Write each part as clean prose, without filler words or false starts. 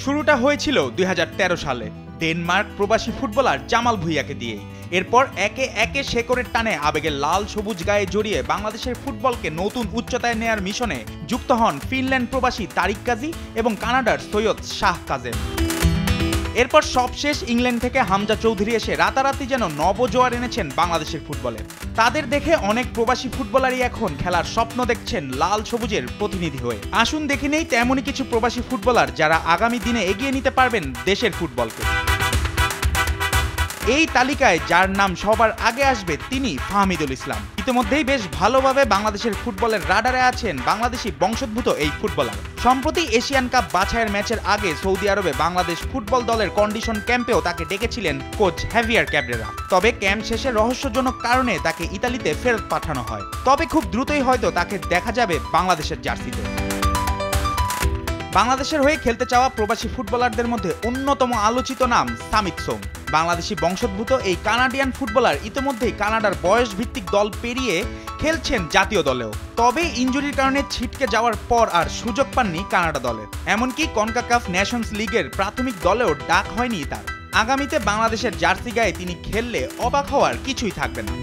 শুরুটা হয়েছিল ২০১৩ সালে ডেনমার্ক প্রবাসী ফুটবলার জামাল ভুঁইয়াকে দিয়েই। এরপর একে একে শেকড়ের টানে আবেগের লাল সবুজ গায়ে জড়িয়ে বাংলাদেশের ফুটবলকে নতুন উচ্চতায় নেয়ার মিশনে যুক্ত হন ফিনল্যান্ড প্রবাসী তারিক কাজী এবং কানাডার সৈয়দ শাহ কাজেম। এরপর সবশেষ ইংল্যান্ড থেকে হামজা চৌধুরী এসে রাতারাতি যেন নবজোয়ার এনেছেন বাংলাদেশের ফুটবলে। তাদের দেখে অনেক প্রবাসী ফুটবলারই এখন খেলার স্বপ্ন দেখছেন লাল সবুজের প্রতিনিধি হয়ে। আসুন দেখে নেই তেমনই কিছু প্রবাসী ফুটবলার যারা আগামী দিনে এগিয়ে নিতে পারবেন দেশের ফুটবলকে। এই তালিকায় যার নাম সবার আগে আসবে তিনি ফাহমিদুল ইসলাম। ইতিমধ্যেই বেশ ভালোভাবে বাংলাদেশের ফুটবলের রাডারে আছেন বাংলাদেশি বংশোদ্ভূত এই ফুটবলার। সম্প্রতি এশিয়ান কাপ বাছাইয়ের ম্যাচের আগে সৌদি আরবে বাংলাদেশ ফুটবল দলের কন্ডিশন ক্যাম্পেও তাকে ডেকেছিলেন কোচ হেভিয়ার ক্যাব্রেরা। তবে ক্যাম্প শেষে রহস্যজনক কারণে তাকে ইতালিতে ফেরত পাঠানো হয়। তবে খুব দ্রুতই হয়তো তাকে দেখা যাবে বাংলাদেশের জার্সিতে। বাংলাদেশের হয়ে খেলতে চাওয়া প্রবাসী ফুটবলারদের মধ্যে অন্যতম আলোচিত নাম সামিত সোম। বাংলাদেশি বংশোদ্ভূত এই কানাডিয়ান ফুটবলার ইতিমধ্যেই কানাডার বয়স ভিত্তিক দল পেরিয়ে খেলছেন জাতীয় দলেও। তবে ইনজুরির কারণে ছিটকে যাওয়ার পর আর সুযোগ পাননি কানাডা দলে। এমনকি কনকাকাফ নেশনস লিগের প্রাথমিক দলেও ডাক হয়নি তার। আগামীতে বাংলাদেশের জার্সি গায়ে তিনি খেললে অবাক হওয়ার কিছুই থাকবে না।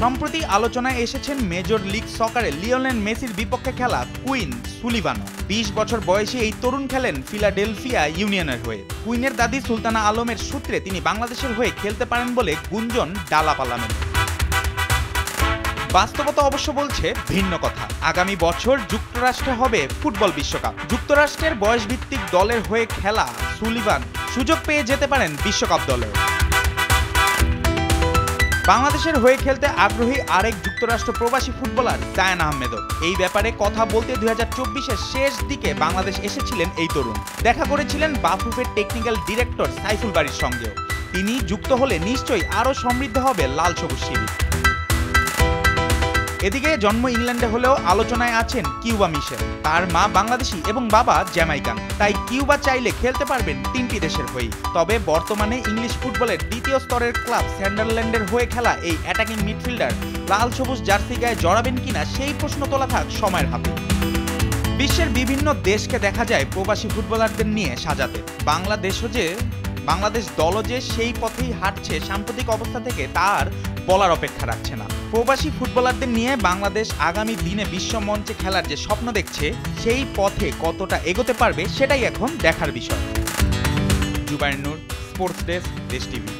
সম্প্রতি আলোচনায় এসেছেন মেজর লিগ সকারে লিওনেল মেসির বিপক্ষে খেলা কুইন সুলিভানো। ২০ বছর বয়সী এই তরুণ খেলেন ফিলাডেলফিয়া ইউনিয়নের হয়ে। কুইনের দাদি সুলতানা আলমের সূত্রে তিনি বাংলাদেশের হয়ে খেলতে পারেন বলে গুঞ্জন ডালাপালামেন। বাস্তবতা অবশ্য বলছে ভিন্ন কথা। আগামী বছর যুক্তরাষ্ট্রে হবে ফুটবল বিশ্বকাপ। যুক্তরাষ্ট্রের বয়সভিত্তিক দলের হয়ে খেলা সুলিভান সুযোগ পেয়ে যেতে পারেন বিশ্বকাপ দলেও। বাংলাদেশের হয়ে খেলতে আগ্রহী আরেক যুক্তরাষ্ট্র প্রবাসী ফুটবলার জায়ান আহমেদও। এই ব্যাপারে কথা বলতে ২০২৪-এর শেষ দিকে বাংলাদেশ এসেছিলেন এই তরুণ। দেখা করেছিলেন বাফুফের টেকনিক্যাল ডিরেক্টর সাইফুল বারীর সঙ্গেও। তিনি যুক্ত হলে নিশ্চয়ই আরও সমৃদ্ধ হবে লাল সবুজ শিবির। এদিকে জন্ম ইংল্যান্ডে হলেও আলোচনায় আছেন কিউবা মিশেল। তার মা বাংলাদেশি এবং বাবা জ্যামাইকান, তাই কিউবা চাইলে খেলতে পারবেন ৩টি দেশের হয়েই। তবে বর্তমানে ইংলিশ ফুটবলের দ্বিতীয় স্তরের ক্লাব সান্ডারল্যান্ডের হয়ে খেলা এই অ্যাটাকিং মিডফিল্ডার লাল সবুজ জার্সি গায়ে জড়াবেন কিনা সেই প্রশ্ন তোলা থাক সময়ের হাতে। বিশ্বের বিভিন্ন দেশকে দেখা যায় প্রবাসী ফুটবলারদের নিয়ে সাজাতে। বাংলাদেশ দলও যে সেই পথেই হাঁটছে সাম্প্রতিক অবস্থা থেকে তার বলার অপেক্ষা রাখছে না। প্রবাসী ফুটবলারদের নিয়ে বাংলাদেশ আগামী দিনে বিশ্ব মঞ্চে খেলার যে স্বপ্ন দেখছে সেই পথে কতটা এগোতে পারবে সেটাই এখন দেখার বিষয়। জুবায়ের নূর, স্পোর্টস ডেস্ক, দেশ টিভি।